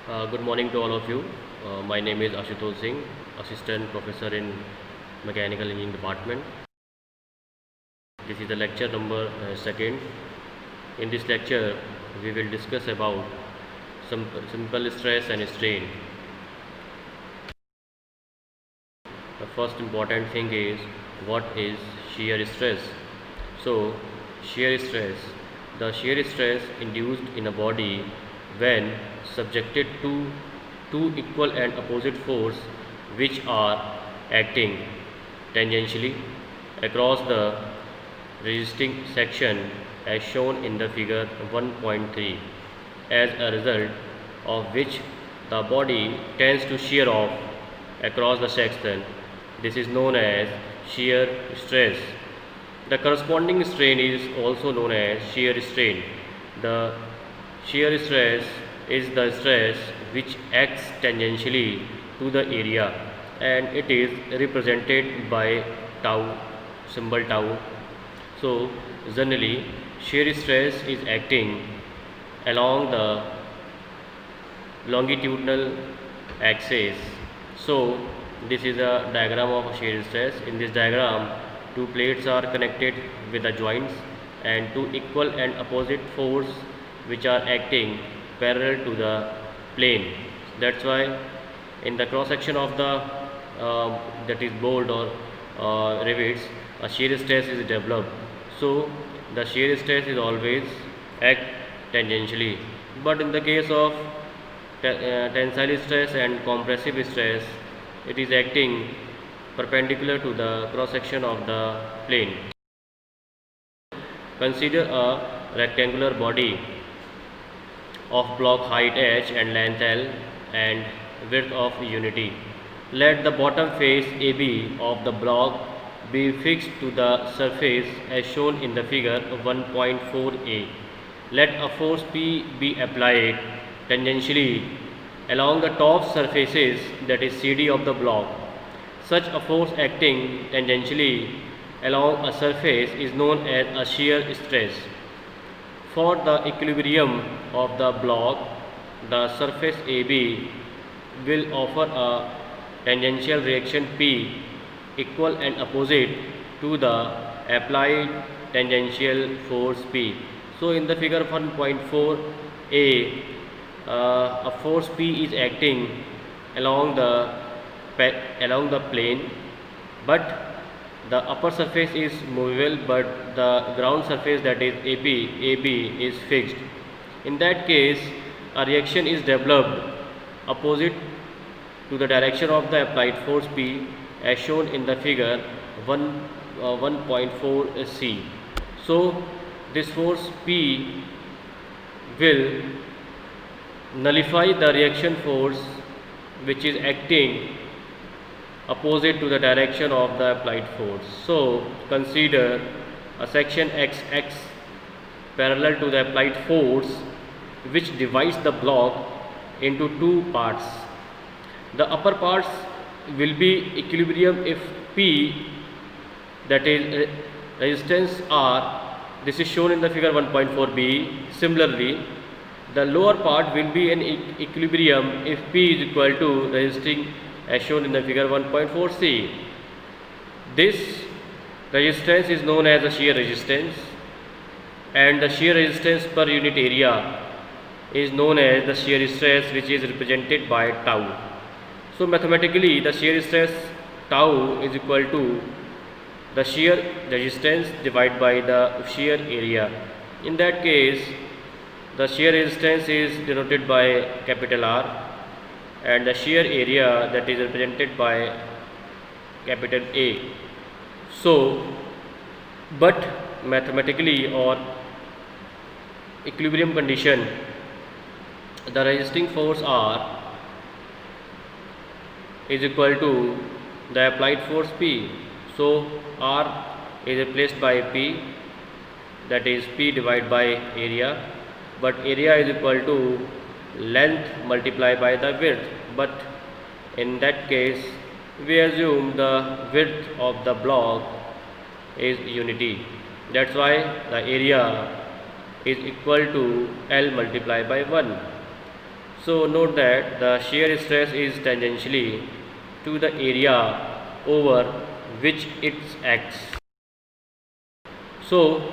Good morning to all of you. My name is Ashutosh Singh, Assistant Professor in Mechanical Engineering Department. This is the lecture number second. In this lecture, we will discuss about some simple stress and strain. The first important thing is what is shear stress. So, shear stress. The shear stress induced in a body when subjected to two equal and opposite forces which are acting tangentially across the resisting section as shown in the figure 1.3, as a result of which the body tends to shear off across the section. This is known as shear stress. The corresponding strain is also known as shear strain. The shear stress is the stress which acts tangentially to the area, and it is represented by tau, symbol tau. So, generally, shear stress is acting along the longitudinal axis. So, this is a diagram of shear stress. In this diagram, two plates are connected with the joints and two equal and opposite forces which are acting parallel to the plane. That's why in the cross section of the that is bolt or rivets, a shear stress is developed. So the shear stress is always act tangentially, but in the case of tensile stress and compressive stress, it is acting perpendicular to the cross section of the plane. Consider a rectangular body of block height h and length l and width of unity. Let the bottom face AB of the block be fixed to the surface as shown in the figure 1.4a. Let a force P be applied tangentially along the top surfaces, that is CD of the block. Such a force acting tangentially along a surface is known as a shear stress. For the equilibrium of the block, the surface AB will offer a tangential reaction P equal and opposite to the applied tangential force P. So in the figure 1.4a, a force P is acting along the plane, but the upper surface is movable, but the ground surface, that is AB is fixed. In that case, a reaction is developed opposite to the direction of the applied force P as shown in the figure 1.4c. So this force P will nullify the reaction force which is acting opposite to the direction of the applied force. So consider a section XX parallel to the applied force which divides the block into two parts. The upper parts will be equilibrium if P, that is resistance R. This is shown in the figure 1.4b. Similarly, the lower part will be in equilibrium if P is equal to resisting as shown in the figure 1.4c. This resistance is known as the shear resistance, and the shear resistance per unit area is known as the shear stress, which is represented by tau. So mathematically, the shear stress tau is equal to the shear resistance divided by the shear area. In that case, the shear resistance is denoted by capital R, and the shear area, that is represented by capital A. So, but mathematically or equilibrium condition, the resisting force R is equal to the applied force P. So R is replaced by P, that is P divided by area, but area is equal to length multiplied by the width. But in that case, we assume the width of the block is unity. That's why the area is equal to L multiplied by 1. So note that the shear stress is tangentially to the area over which it acts. So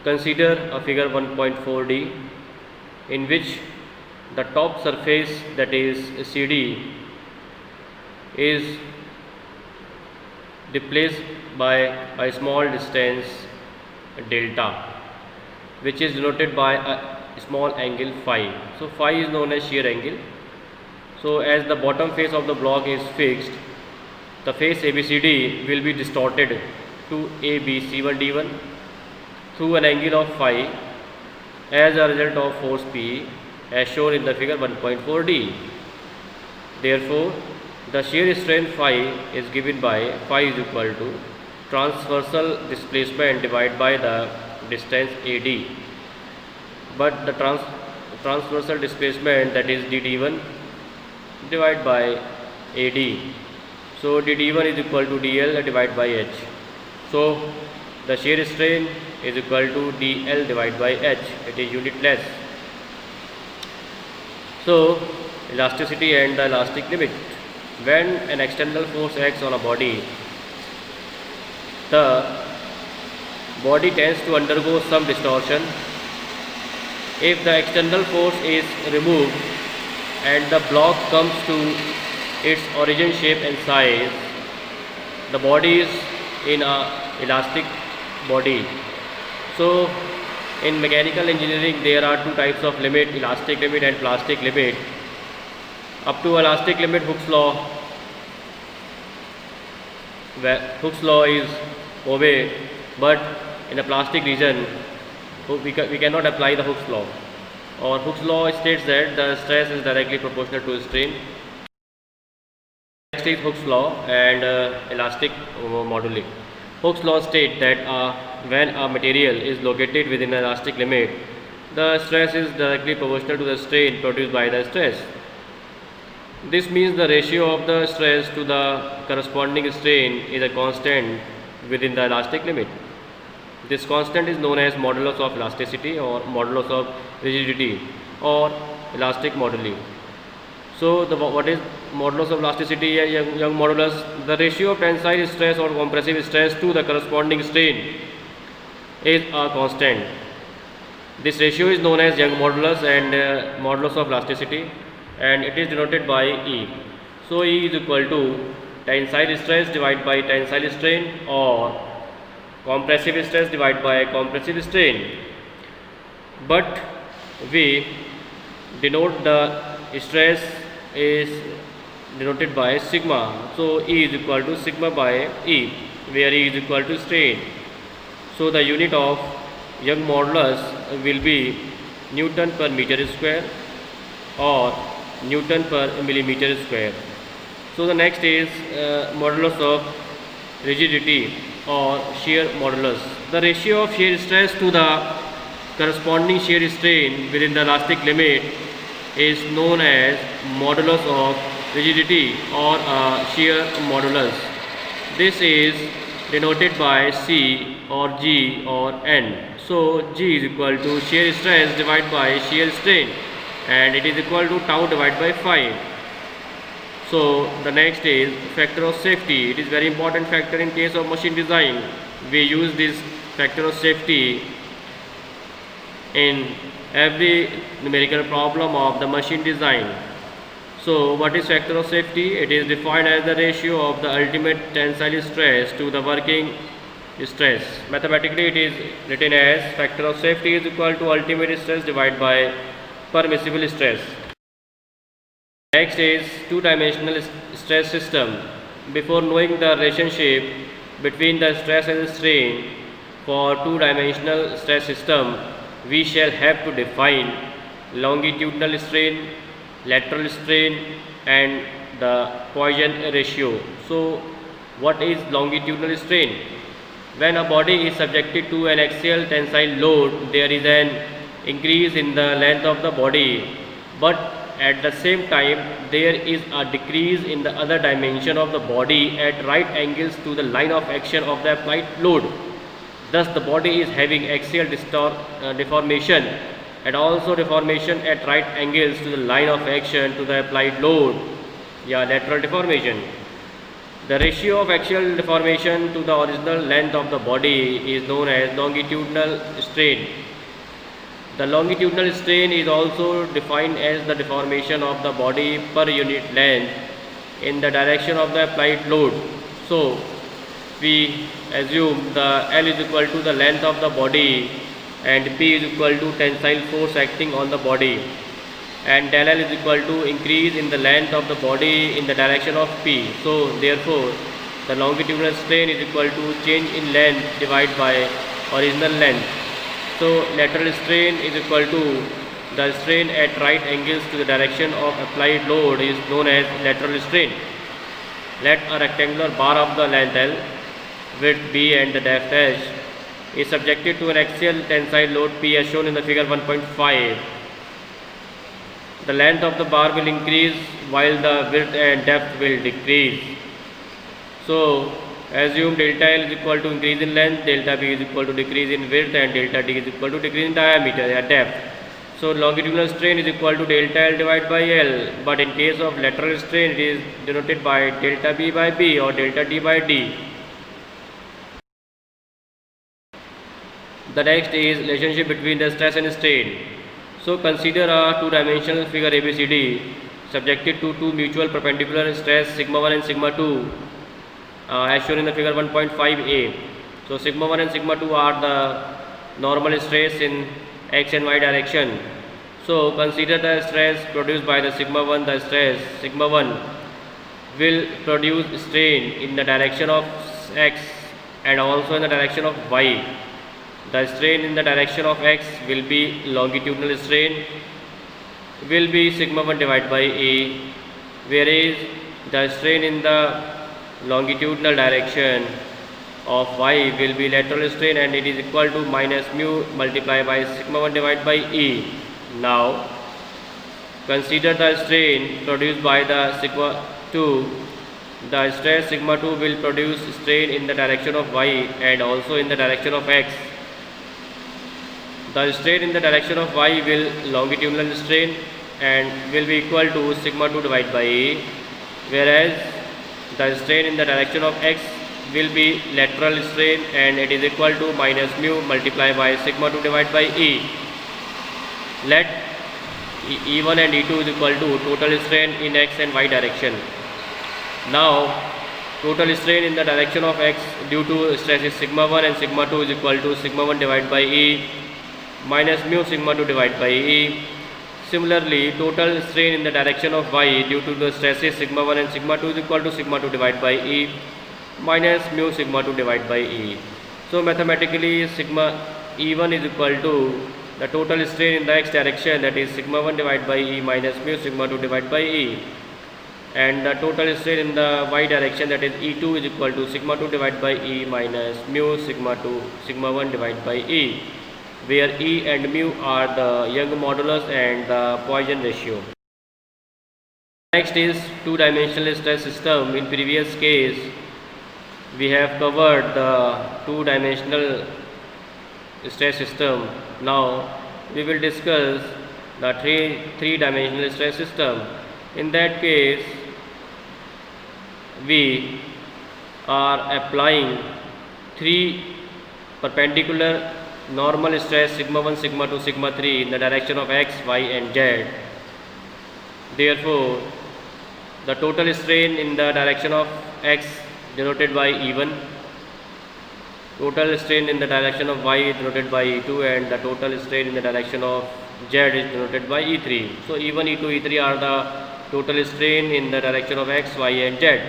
consider a figure 1.4d in which the top surface, that is CD, is displaced by a small distance delta, which is denoted by a small angle phi. So phi is known as shear angle. So as the bottom face of the block is fixed, the face ABCD will be distorted to ABC1D1 through an angle of phi as a result of force P as shown in the figure 1.4d. Therefore, the shear strain phi is given by phi is equal to transversal displacement divided by the distance AD. But the transversal displacement, that is DD1 divided by AD. So DD1 is equal to DL divided by H. So the shear strain is equal to DL divided by H. It is unitless. So elasticity and the elastic limit. When an external force acts on a body, the body tends to undergo some distortion. If the external force is removed and the block comes to its origin shape and size, the body is in a elastic body. So in mechanical engineering there are two types of limit, elastic limit and plastic limit. Up to elastic limit, Hooke's law, where Hooke's law is obeyed, but in the plastic region we cannot apply the Hooke's law. Or Hooke's law states that the stress is directly proportional to strain. Next is Hooke's law and elastic moduli. Hooke's law states that when a material is located within an elastic limit, the stress is directly proportional to the strain produced by the stress. This means the ratio of the stress to the corresponding strain is a constant within the elastic limit. This constant is known as modulus of elasticity or modulus of rigidity or elastic moduli. So what is modulus of elasticity? Young modulus, the ratio of tensile stress or compressive stress to the corresponding strain is a constant. This ratio is known as Young modulus and modulus of elasticity, and it is denoted by E. So E is equal to tensile stress divided by tensile strain or compressive stress divided by compressive strain. But we denote the stress is denoted by sigma. So E is equal to sigma by E, where E is equal to strain. So the unit of Young modulus will be Newton per meter square or Newton per millimeter square. So the next is modulus of rigidity or shear modulus. The ratio of shear stress to the corresponding shear strain within the elastic limit is known as modulus of rigidity or shear modulus. This is denoted by C or G or N. So G is equal to shear stress divided by shear strain, and it is equal to tau divided by phi. So the next is factor of safety. It is very important factor in case of machine design. We use this factor of safety in every numerical problem of the machine design. So what is factor of safety? It is defined as the ratio of the ultimate tensile stress to the working stress. Mathematically it is written as factor of safety is equal to ultimate stress divided by permissible stress. Next is two-dimensional stress system. Before knowing the relationship between the stress and the strain for two-dimensional stress system, we shall have to define longitudinal strain, lateral strain and the Poisson ratio. So what is longitudinal strain? When a body is subjected to an axial tensile load, there is an increase in the length of the body, but at the same time there is a decrease in the other dimension of the body at right angles to the line of action of the applied load. Thus the body is having axial deformation and also deformation at right angles to the line of action to the applied load, lateral deformation. The ratio of axial deformation to the original length of the body is known as longitudinal strain. The longitudinal strain is also defined as the deformation of the body per unit length in the direction of the applied load. So, we assume the L is equal to the length of the body and P is equal to tensile force acting on the body, and del L is equal to increase in the length of the body in the direction of P. So, therefore, the longitudinal strain is equal to change in length divided by original length. So, lateral strain is equal to the strain at right angles to the direction of applied load is known as lateral strain. Let a rectangular bar of the length L, width B and the depth H is subjected to an axial tensile load P as shown in the figure 1.5. The length of the bar will increase while the width and depth will decrease. So, assume delta L is equal to increase in length, delta B is equal to decrease in width, and delta D is equal to decrease in diameter or depth. So, longitudinal strain is equal to delta L divided by L, but in case of lateral strain it is denoted by delta B by B or delta D by D. The next is relationship between the stress and strain. So, consider a two-dimensional figure ABCD subjected to two mutual perpendicular stress sigma 1 and sigma 2 as shown in the figure 1.5a. So, sigma 1 and sigma 2 are the normal stress in x and y direction. So, consider the stress produced by the sigma 1. The stress sigma 1 will produce strain in the direction of x and also in the direction of y. The strain in the direction of x will be longitudinal strain, will be sigma 1 divided by a, whereas the strain in the longitudinal direction of y will be lateral strain, and it is equal to minus mu multiplied by sigma 1 divided by e. Now, consider the strain produced by the sigma 2. The stress sigma 2 will produce strain in the direction of y and also in the direction of x. The strain in the direction of y will longitudinal strain and will be equal to sigma 2 divided by a, whereas the strain in the direction of x will be lateral strain and it is equal to minus mu multiplied by sigma 2 divided by e. Let E1 and E2 is equal to total strain in x and y direction. Now, total strain in the direction of x due to stress is sigma 1 and sigma 2 is equal to sigma 1 divided by e minus mu sigma 2 divided by e. Similarly, total strain in the direction of y due to the stresses sigma 1 and sigma 2 is equal to sigma 2 divided by e minus mu sigma 2 divided by e. So, mathematically sigma E1 is equal to the total strain in the x direction, that is sigma 1 divided by e minus mu sigma 2 divided by e, and the total strain in the y direction, that is E2 is equal to sigma 2 divided by e minus mu sigma 1 divided by e, where E and mu are the Young modulus and the Poisson ratio. Next is two-dimensional stress system. In previous case, we have covered the two-dimensional stress system. Now, we will discuss the three-dimensional stress system. In that case, we are applying three perpendicular normal stress sigma 1, sigma 2, sigma 3 in the direction of x, y and z. Therefore, the total strain in the direction of x denoted by E1, total strain in the direction of y is denoted by E2, and the total strain in the direction of z is denoted by E3. So, E1, E2, E3 are the total strain in the direction of x, y and z.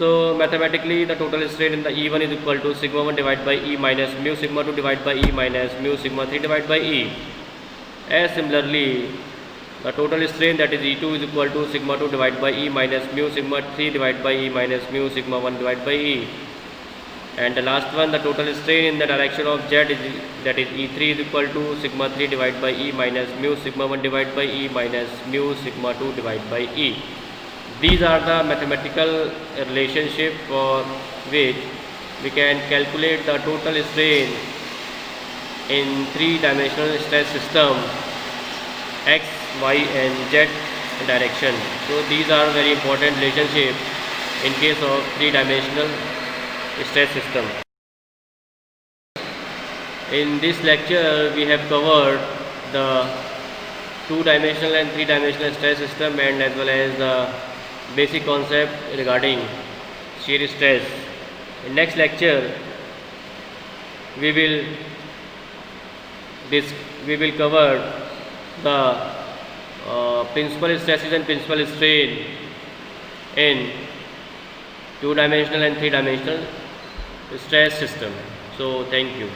So, mathematically the total strain in the E1 is equal to sigma 1 divided by e minus mu sigma 2 divided by e minus mu sigma 3 divided by e. As similarly, the total strain, that is E2 is equal to sigma 2 divided by e minus mu sigma 3 divided by e minus mu sigma 1 divided by e. And the last one, the total strain in the direction of z is, that is E3 is equal to sigma 3 divided by e minus mu sigma 1 divided by e minus mu sigma 2 divided by e. These are the mathematical relationship for which we can calculate the total strain in three-dimensional stress system x, y and z direction. So these are very important relationship in case of three-dimensional stress system. In this lecture we have covered the two-dimensional and three-dimensional stress system and as well as the basic concept regarding shear stress. In next lecture we will cover the principal stresses and principal strain in two-dimensional and three-dimensional stress system. So thank you.